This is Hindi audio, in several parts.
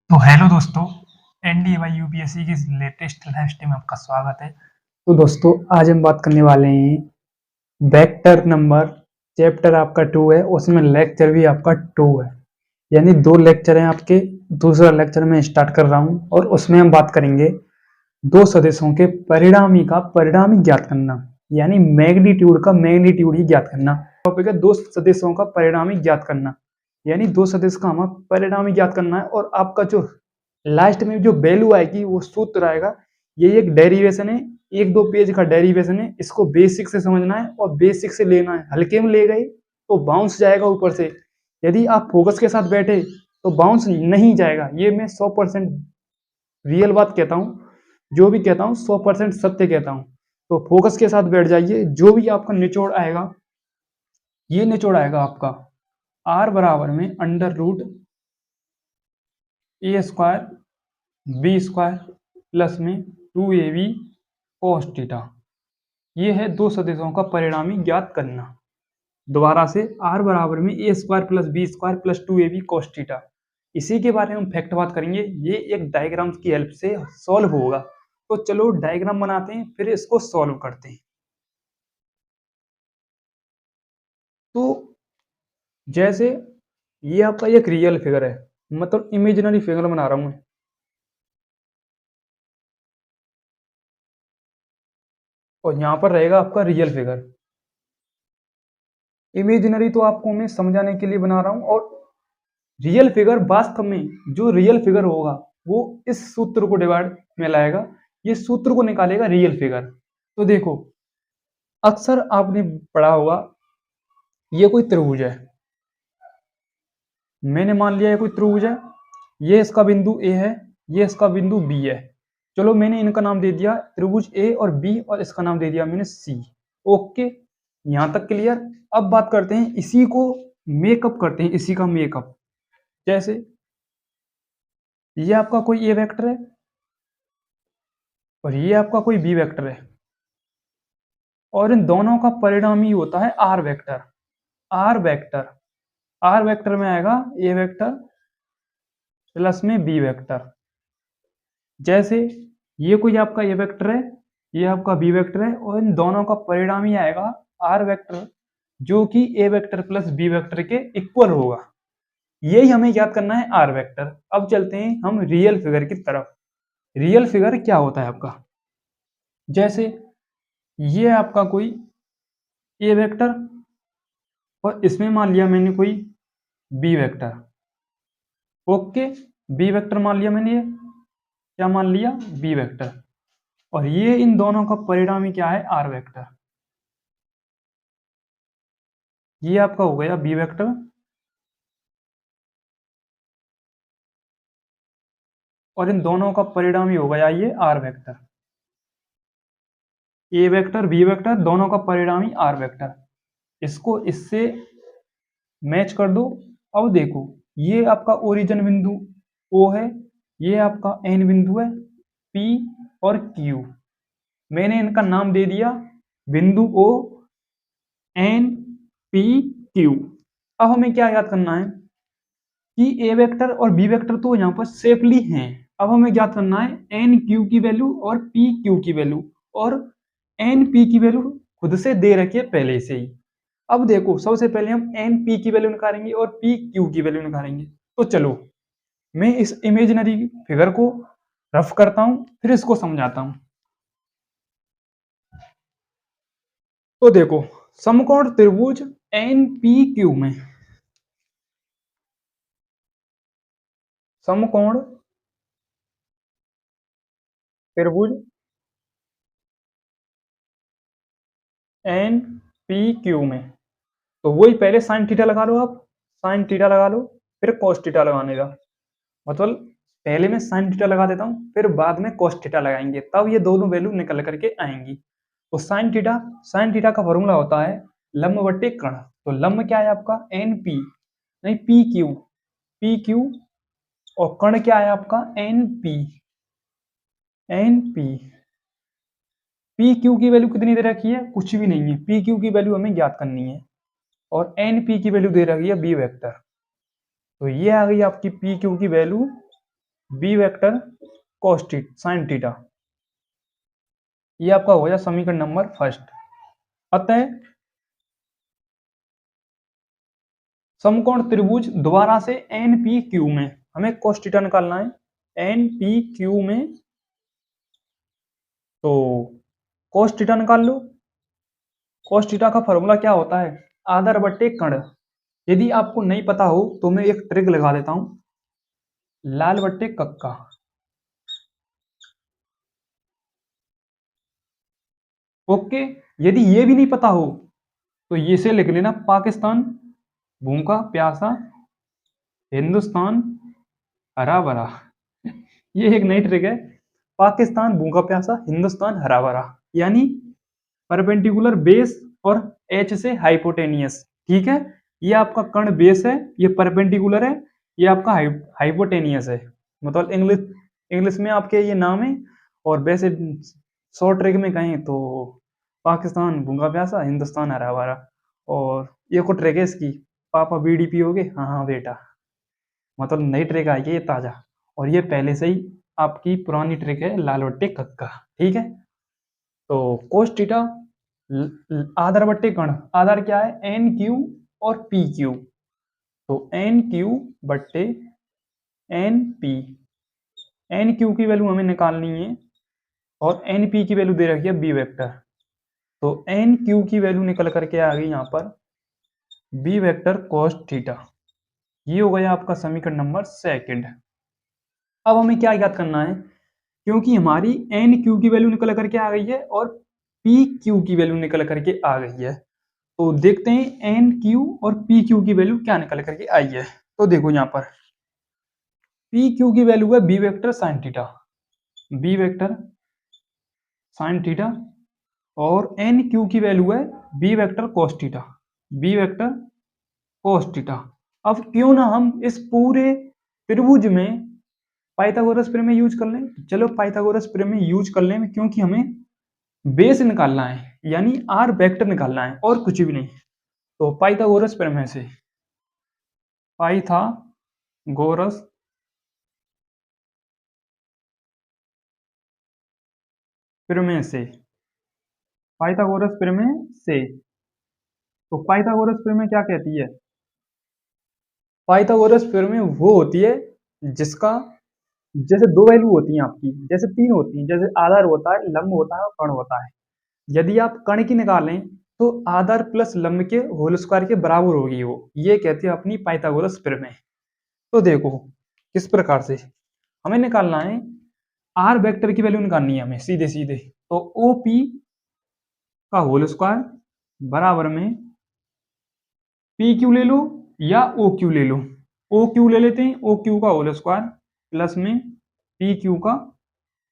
तो हेलो दोस्तों, एनडीए यूपीएससी की लेटेस्ट लाइव स्ट्रीम में आपका स्वागत है। तो दोस्तों आज हम बात करने वाले हैं वेक्टर नंबर। चैप्टर आपका 2 है, उसमें लेक्चर भी आपका 2 है, यानी 2 लेक्चर हैं आपके। दूसरा लेक्चर मैं स्टार्ट कर रहा हूं और उसमें हम बात करेंगे दो सदिशों के परिणामी का परिणामी ज्ञात करना, यानी मैग्नीट्यूड का मैग्नीट्यूड ही ज्ञात करना। टॉपिक है दो सदिशों का परिणामी ज्ञात करना, यानी दो सदिश का हमें परिणामी ज्ञात करना है और आपका जो लास्ट में जो वैल्यू आएगी वो सूत्र आएगा। ये एक डेरिवेशन है, एक दो पेज का डेरिवेशन है, इसको बेसिक से समझना है और बेसिक से लेना है। हल्के में ले गए तो बाउंस जाएगा ऊपर से, यदि आप फोकस के साथ बैठे तो बाउंस नहीं जाएगा। ये मैं 100% रियल बात कहता हूँ, जो भी कहता हूँ 100% सत्य कहता हूँ। तो फोकस के साथ बैठ जाइए, जो भी आपका निचोड़ आएगा, ये निचोड़ आएगा आपका आर बराबर में under root A square B square plus में 2ab cos थीटा। ये है दो सदिशों का परिणामी ज्ञात करना। दोबारा से आर बराबर में A square plus B square plus 2ab cos theta. इसी के बारे में हम फैक्ट बात करेंगे। ये एक डायग्राम की हेल्प से सॉल्व होगा। तो चलो डायग्राम बनाते हैं, फिर इसको सॉल्व करते हैं। तो जैसे ये आपका एक रियल फिगर है, मतलब इमेजिनरी फिगर बना रहा हूं मैं। और यहां पर रहेगा आपका रियल फिगर। इमेजिनरी तो आपको मैं समझाने के लिए बना रहा हूं, और रियल फिगर वास्तव में जो रियल फिगर होगा वो इस सूत्र को डिवाइड में लाएगा, ये सूत्र को निकालेगा रियल फिगर। तो देखो, अक्सर आपने पढ़ा होगा, ये कोई त्रिभुज है। मैंने मान लिया ये कोई त्रिभुज है, ये इसका बिंदु ए है, ये इसका बिंदु बी है। चलो मैंने इनका नाम दे दिया त्रिभुज ए और बी, और इसका नाम दे दिया मैंने सी। ओके, यहां तक क्लियर। अब बात करते हैं, इसी को मेकअप करते हैं, इसी का मेकअप। जैसे ये आपका कोई ए वेक्टर है और ये आपका कोई बी वेक्टर है, और इन दोनों का परिणाम ही होता है R vector. R vector, R vector में आएगा ए वेक्टर प्लस में बी वेक्टर। जैसे ये कोई आपका ए वेक्टर है, ये आपका बी वेक्टर है, और इन दोनों का परिणाम ही आएगा आर वेक्टर, जो कि ए वेक्टर प्लस बी वेक्टर के इक्वल होगा। यही हमें याद करना है आर वेक्टर। अब चलते हैं हम रियल फिगर की तरफ। रियल फिगर क्या होता है आपका? जैसे ये आपका कोई ए वेक्टर, और इसमें मान लिया मैंने कोई B vector. Okay, B vector मान लिया मैंने, ये क्या मान लिया? B vector. और ये इन दोनों का परिणामी क्या है? R vector. ये आपका हो गया बी वेक्टर, और इन दोनों का परिणामी हो गया ये R vector. A vector B vector दोनों का परिणामी आर वेक्टर। इसको इससे मैच कर दो। अब देखो, ये आपका ओरिजिन बिंदु ओ है, ये आपका एन बिंदु है पी और क्यू। मैंने इनका नाम दे दिया बिंदु ओ, एन, पी, क्यू। अब हमें क्या याद करना है कि ए वेक्टर और बी वेक्टर तो यहाँ पर सेफली हैं। अब हमें ज्ञात करना है एन क्यू की वैल्यू और पी क्यू की वैल्यू, और एन पी की वैल्यू खुद से दे रखी है पहले से ही। अब देखो, सबसे पहले हम एन पी की वैल्यू निकालेंगे और पी क्यू की वैल्यू निकालेंगे। तो चलो मैं इस इमेजिनरी फिगर को रफ करता हूं, फिर इसको समझाता हूं। तो देखो, समकोण त्रिभुज एन पी क्यू में, समकोण त्रिभुज एन पी क्यू में, तो वही पहले साइन थीटा लगा लो। आप साइन थीटा लगा लो, फिर कॉस थीटा लगाने का मतलब, पहले मैं साइन थीटा लगा देता हूँ, फिर बाद में कॉस थीटा लगाएंगे, तब ये दोनों वैल्यू निकल करके आएंगी। तो साइन थीटा का फॉर्मूला होता है लंब बट्टे कर्ण। तो लंब क्या है आपका? एन पी, नहीं पी क्यू, पी क्यू, और कर्ण क्या है आपका? N P, N P. P Q की वैल्यू कितनी दे रखी है? कुछ भी नहीं है। पी क्यू की वैल्यू हमें ज्ञात करनी है, और एन पी की वैल्यू दे रखी है बी वेक्टर। तो ये आ गई आपकी पी क्यू की value, B vector cos sin theta. ये आपका हो गया समीकरण नंबर फर्स्ट। अतः समकोण त्रिभुज दोबारा से एन पी क्यू में हमें cos थीटा निकालना है। एन पी क्यू में तो cos थीटा निकाल लो। cos थीटा का फॉर्मूला क्या होता है? आधार बट्टे कर्ण। यदि आपको नहीं पता हो तो मैं एक ट्रिक लगा देता हूं, लाल बट्टे कक्का। ओके। यदि ये भी नहीं पता हो तो ये से लिख लेना, पाकिस्तान भूखा प्यासा, हिंदुस्तान हरा भरा। ये एक नई ट्रिक है, पाकिस्तान भूखा प्यासा, हिंदुस्तान हरा भरा, यानी परपेंडिकुलर बेस और एच से हाइपोटेनियस। ठीक है, ये आपका कर्ण बेस है, ये परपेंडिकुलर है, ये आपका हाइपोटेनियस है। मतलब इंग्लिश में आपके ये नाम है, और वैसे शॉर्ट ट्रिक में कहें तो पाकिस्तान भूखा प्यासा, हिंदुस्तान हरा भरा। और ये को ट्रिक है इसकी, पापा बीडी पियोगे? हाँ हाँ बेटा। मतलब नई ट्रिक आई है ये ताजा, और ये पहले से ही आपकी पुरानी ट्रिक है, लाल बट्टे कक्का। ठीक है, तो कोस थीटा आधार बट्टे कर्ण, आधार क्या है? एन क्यू और पी क्यू। तो एन क्यू बट्टे एन पी, एन क्यू की वैल्यू हमें निकालनी है और एन पी की वैल्यू दे रखी है बी वेक्टर। तो एन क्यू की वैल्यू निकल करके आ गई यहाँ पर बी वेक्टर कोस थीटा। ये हो गया आपका समीकरण नंबर सेकंड। अब हमें क्या याद करना है, क्योंकि हमारी एन क्यू की वैल्यू निकल करके आ गई है और पी क्यू की वैल्यू निकल करके आ गई है, तो देखते हैं एन क्यू और पी क्यू की वैल्यू क्या निकल करके आई है। तो देखो यहाँ पर पी क्यू की वैल्यू है B vector sine theta, B vector sine theta, और एन क्यू की वैल्यू है B vector cos theta, B vector cos theta. अब क्यों ना हम इस पूरे त्रिभुज में पाइथागोरस प्रमेय यूज कर लें। चलो पाइथागोरस प्रमेय यूज कर लें, क्योंकि हमें बेस निकालना है, यानी आर वेक्टर निकालना है और कुछ भी नहीं। तो पाइथागोरस प्रमेय से, पाइथागोरस प्रमेय से, पाइथागोरस प्रमेय से, तो पाइथागोरस प्रमेय क्या कहती है? पाइथागोरस प्रमेय वो होती है जिसका, जैसे दो वैल्यू होती हैं आपकी, जैसे तीन होती हैं, जैसे आधार होता है, लंब होता है और कर्ण होता है। यदि आप कर्ण की निकालें तो आधार प्लस लंब के होल स्क्वायर के बराबर होगी वो, ये कहती है अपनी पाइथागोरस प्रमेय। तो देखो किस प्रकार से हमें निकालना है, आर वेक्टर की वैल्यू निकालनी है हमें सीधे सीधे। तो ओ पी का होल स्क्वायर बराबर में पी क्यू ले लो या ओ क्यू ले लो। ओ क्यू ले लेते हैं, ओ क्यू का होल स्क्वायर प्लस में पी क्यू का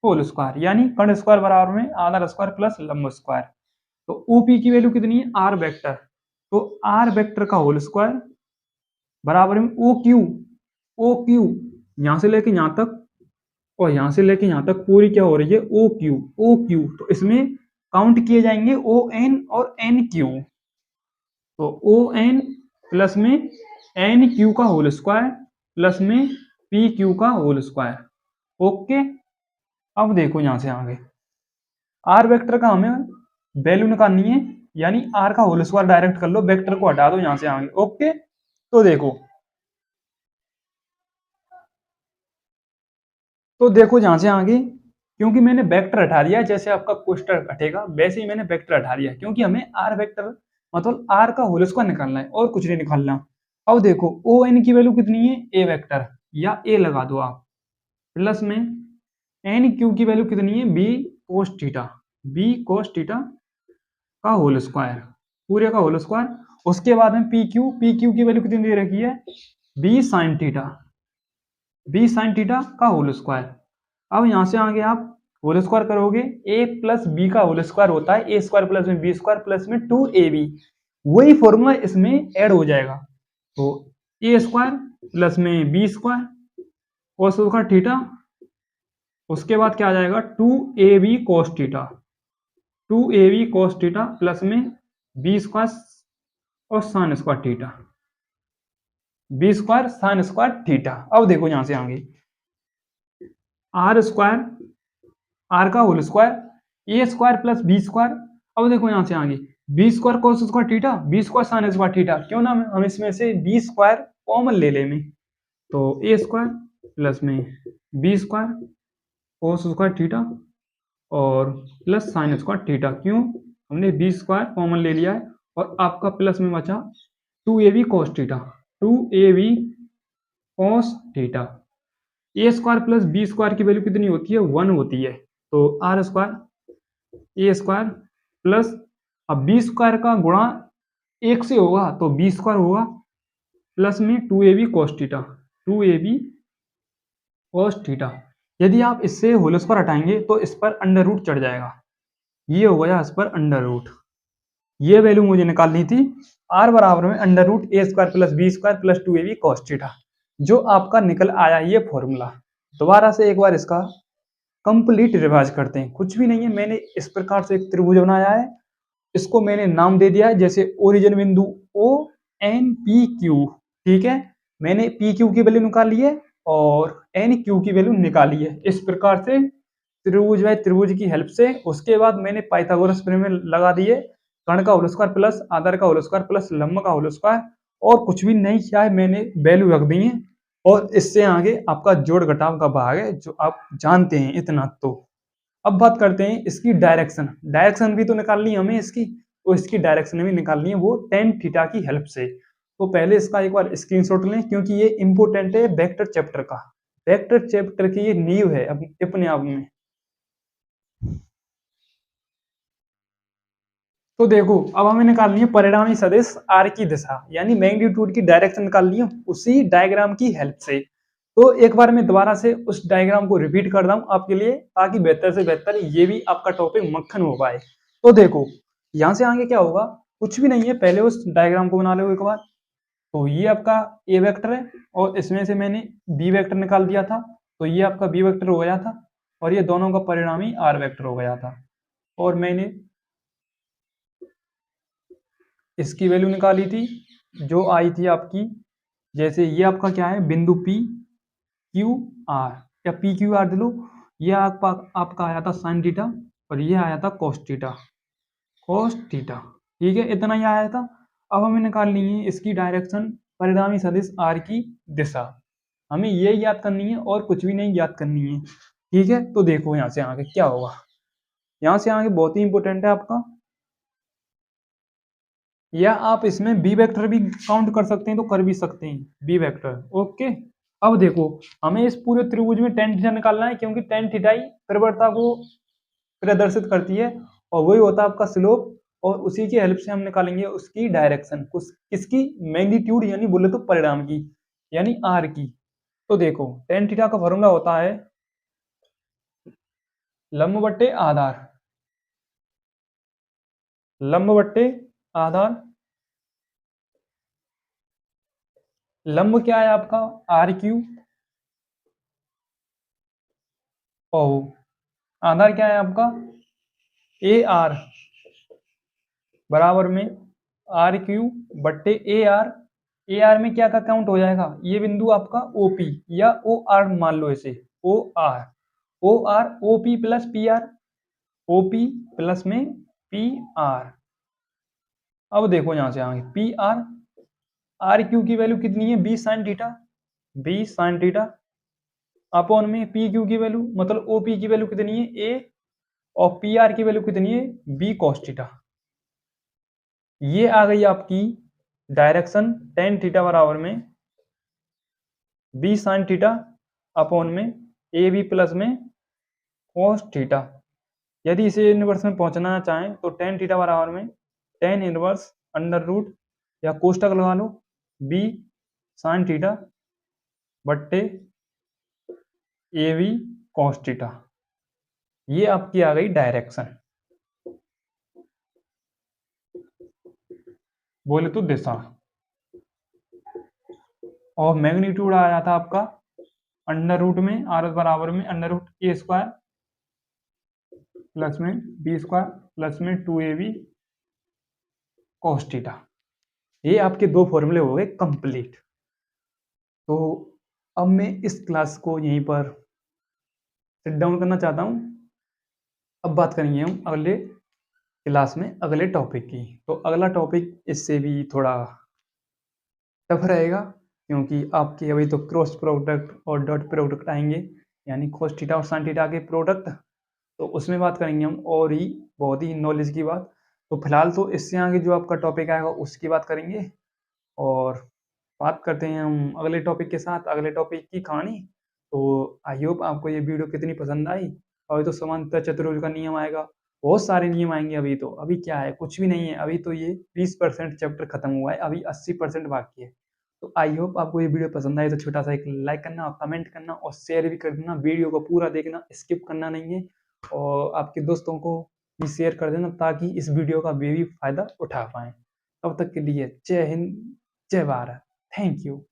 होल स्क्वायर, यानी कर्ण स्क्वायर बराबर में आधार स्क्वायर प्लस लंब स्क्वायर। तो ओपी की वैल्यू कितनी है? R vector. तो आर वेक्टर का होल स्क्वायर बराबर में ओ क्यू, ओ क्यू यहां से लेके यहां तक और यहां से लेके यहां तक पूरी क्या हो रही है? O Q, O Q. तो इसमें काउंट किए जाएंगे ओ एन और एन क्यू। तो ओ एन प्लस में एन क्यू का होल स्क्वायर प्लस में पी क्यू का होल स्क्वायर। ओके। अब देखो यहां से आगे आर वेक्टर का हमें वैल्यू निकालनी है, यानी आर का होल स्क्वायर डायरेक्ट कर लो, वेक्टर को हटा दो यहां से आगे। ओके, तो देखो, तो देखो यहां से आगे, क्योंकि मैंने वेक्टर हटा दिया, जैसे आपका कोष्टक हटेगा वैसे ही मैंने वेक्टर हटा दिया, क्योंकि हमें आर वेक्टर मतलब आर का होल स्क्वायर निकालना है और कुछ नहीं निकालना। अब देखो ओ एन की वैल्यू कितनी है? ए वेक्टर, या ए लगा दो आप, प्लस में एन क्यू की वैल्यू कितनी है? B cos theta, B cos theta का होल स्क्वायर, पूरे का होल स्क्वायर। उसके बाद में पी क्यू, पी क्यू की वैल्यू कितनी दे रखी है? B sine theta, B sine theta का होल स्क्वायर। अब यहां से आगे आप होल स्क्वायर करोगे, ए प्लस बी का होल स्क्वायर होता है ए स्क्वायर प्लस में बी स्क्वायर प्लस में 2ab, वही फॉर्मूला इसमें ऐड हो जाएगा। तो ए स्क्वायर प्लस में B square cos square theta, उसके बाद क्या आ जाएगा? 2ab cos theta, 2ab cos theta plus में बी स्क्वायर और sine square theta, B square sine square theta. अब देखो यहां से आगे आर स्क्वायर, आर का whole square A square plus B square. अब देखो यहाँ से आगे B square cos square theta, B square sine square theta, क्यों ना हम इसमें से बी स्क्वायर कॉमन ले लें में, तो ए स्क्वायर प्लस में B square cos square theta और प्लस साइन स्क्वायर थीटा, क्यों हमने बी स्क्वायर कॉमन ले लिया है और आपका प्लस में बचा 2ab cos theta, 2ab cos theta. A square plus B square की वैल्यू कितनी होती है, 1 होती है, तो R square A square plus, अब बी स्क्वायर का गुणा 1 से होगा तो बी स्क्वायर होगा प्लस में 2ab cos theta, 2ab cos theta. यदि आप इससे होल स्क्वायर हटाएंगे तो इस पर अंडर रूट चढ़ जाएगा, ये हो गया इस पर अंडर रूट। ये वैल्यू मुझे निकालनी थी, आर बराबर में under root A square plus B square plus 2ab cos theta, जो आपका निकल आया ये फॉर्मूला। दोबारा से एक बार इसका कंप्लीट रिवाइज करते हैं। कुछ भी नहीं है, मैंने इस प्रकार से एक त्रिभुज बनाया है, इसको मैंने नाम दे दिया है जैसे ओरिजिन बिंदु ओ एन पी क्यू, ठीक है। मैंने पी क्यू की वैल्यू निकाल ली है और एन क्यू की वैल्यू निकाली है, इस प्रकार से त्रिभुज बाय त्रिभुज की हेल्प से। उसके बाद मैंने पाइथागोरस प्रमेय लगा दिए, कर्ण का होल स्क्वायर प्लस आधार का होल स्क्वायर प्लस लंब का होल स्क्वायर, और कुछ भी नहीं किया है, मैंने वैल्यू रख दी है। और इससे आगे आपका जोड़ घटाव का भाग है जो आप जानते हैं इतना। तो अब बात करते हैं इसकी डायरेक्शन, डायरेक्शन भी तो निकालनी है हमें इसकी, तो इसकी डायरेक्शन भी निकालनी है वो टेन थीटा की हेल्प से। तो पहले इसका एक बार स्क्रीनशॉट लें क्योंकि ये इंपोर्टेंट है वेक्टर चैप्टर का, वेक्टर चैप्टर की ये नींव है अपने आप में। तो देखो अब हमें निकालनी है परिणामी सदिश आर की दिशा, यानी मैग्नीट्यूड की डायरेक्शन निकालनी है उसी डायग्राम की हेल्प से। तो एक बार मैं दोबारा से उस डायग्राम को रिपीट कर रहा हूं आपके लिए, ताकि बेहतर से बेहतर ये भी आपका टॉपिक मक्खन हो पाए। तो देखो यहां से आगे क्या होगा, कुछ भी नहीं है, पहले उस डायग्राम को बना लो एक बार। तो ये आपका ए वेक्टर है और इसमें से मैंने बी वेक्टर निकाल दिया था, तो ये आपका बी वेक्टर हो गया था और ये दोनों का परिणामी आर वेक्टर हो गया था। और मैंने इसकी वैल्यू निकाली थी जो आई थी आपकी, जैसे ये आपका क्या है बिंदु पी क्यू आर या पी क्यू आर लो, ये आपका आया था साइन थीटा और ये आया था कॉस थीटा, कॉस थीटा, ठीक है, इतना ही आया था। अब हमें निकालनी है इसकी डायरेक्शन परिणामी सदिश आर की दिशा, हमें ये याद करनी है और कुछ भी नहीं याद करनी है, ठीक है। तो देखो यहाँ से आगे क्या होगा, यहाँ से आगे बहुत ही इंपॉर्टेंट है आपका, या आप इसमें बी वेक्टर भी काउंट कर सकते हैं तो कर भी सकते हैं बी वेक्टर, ओके। अब देखो हमें इस पूरे त्रिभुज में टेन थीटा निकालना है क्योंकि टेन थीटा ही प्रवणता को प्रदर्शित करती है और वही होता है आपका स्लोप, और उसी की हेल्प से हम निकालेंगे उसकी डायरेक्शन, किसकी, मैग्नीट्यूड यानी बोले तो परिणाम की, यानी आर की। तो देखो टेन थीटा का फॉर्मूला होता है लंब बट्टे आधार, लंब बट्टे आधार, लंब क्या है आपका आर क्यू और आधार क्या है आपका ए आर, बराबर में आर क्यू बट्टे ए आर। ए आर में क्या का काउंट हो जाएगा, ये बिंदु आपका ओपी या ओ आर मान लो इसे, O R, O R O P plus P R, O P plus में पी आर। अब देखो यहां से आगे पी आर, आर क्यू की वैल्यू कितनी है B sine theta, B sine theta upon में पी क्यू की वैल्यू मतलब ओ पी की वैल्यू कितनी है ए, और पी आर की वैल्यू कितनी है बी कॉस थीटा। ये आ गई आपकी डायरेक्शन टेन थीटा बराबर में बी साइन थीटा अपॉन में ए बी प्लस में कॉस थीटा। यदि इसे इनवर्स में पहुंचना चाहें तो टेन थीटा बराबर में टेन इनवर्स अंडर रूट या कोष्टक लगा लो बी साइन थीटा बट्टे ए बी कॉस थीटा। ये आपकी आ गई डायरेक्शन, बोले तो दिशा। और मैग्नीट्यूड आ जाता आपका अंडर रूट में आर बराबर में under root A square plus में बी स्क्वायर प्लस में 2ab cos थीटा। ये आपके दो फॉर्मूले हो गए कंप्लीट। तो अब मैं इस क्लास को यहीं पर सिट डाउन करना चाहता हूँ। अब बात करेंगे हम अगले क्लास में अगले टॉपिक की। तो अगला टॉपिक इससे भी थोड़ा टफ रहेगा, क्योंकि आपके अभी तो क्रॉस प्रोडक्ट और डॉट प्रोडक्ट आएंगे, यानी cos थीटा और sin थीटा के प्रोडक्ट। तो उसमें बात करेंगे हम और ही बहुत ही नॉलेज की बात। तो फिलहाल तो इससे आगे जो आपका टॉपिक आएगा उसकी बात करेंगे, और बात करते हैं हम अगले टॉपिक के साथ, अगले टॉपिक की कहानी। तो आई होप आपको ये वीडियो कितनी पसंद आई। अभी तो समांतर चतुर्भुज का नियम आएगा, बहुत सारे नियम आएंगे। अभी क्या है, कुछ भी नहीं है। अभी तो ये 20% चैप्टर खत्म हुआ है, अभी 80% बाकी है। तो आई होप आपको ये वीडियो पसंद आए तो छोटा सा एक लाइक करना और कमेंट करना और शेयर भी कर देना। वीडियो को पूरा देखना, स्किप करना नहीं है, और आपके दोस्तों को भी शेयर कर देना ताकि इस वीडियो का वे भी फायदा उठा पाएं। तब तक के लिए जय हिंद, जय भारत, थैंक यू।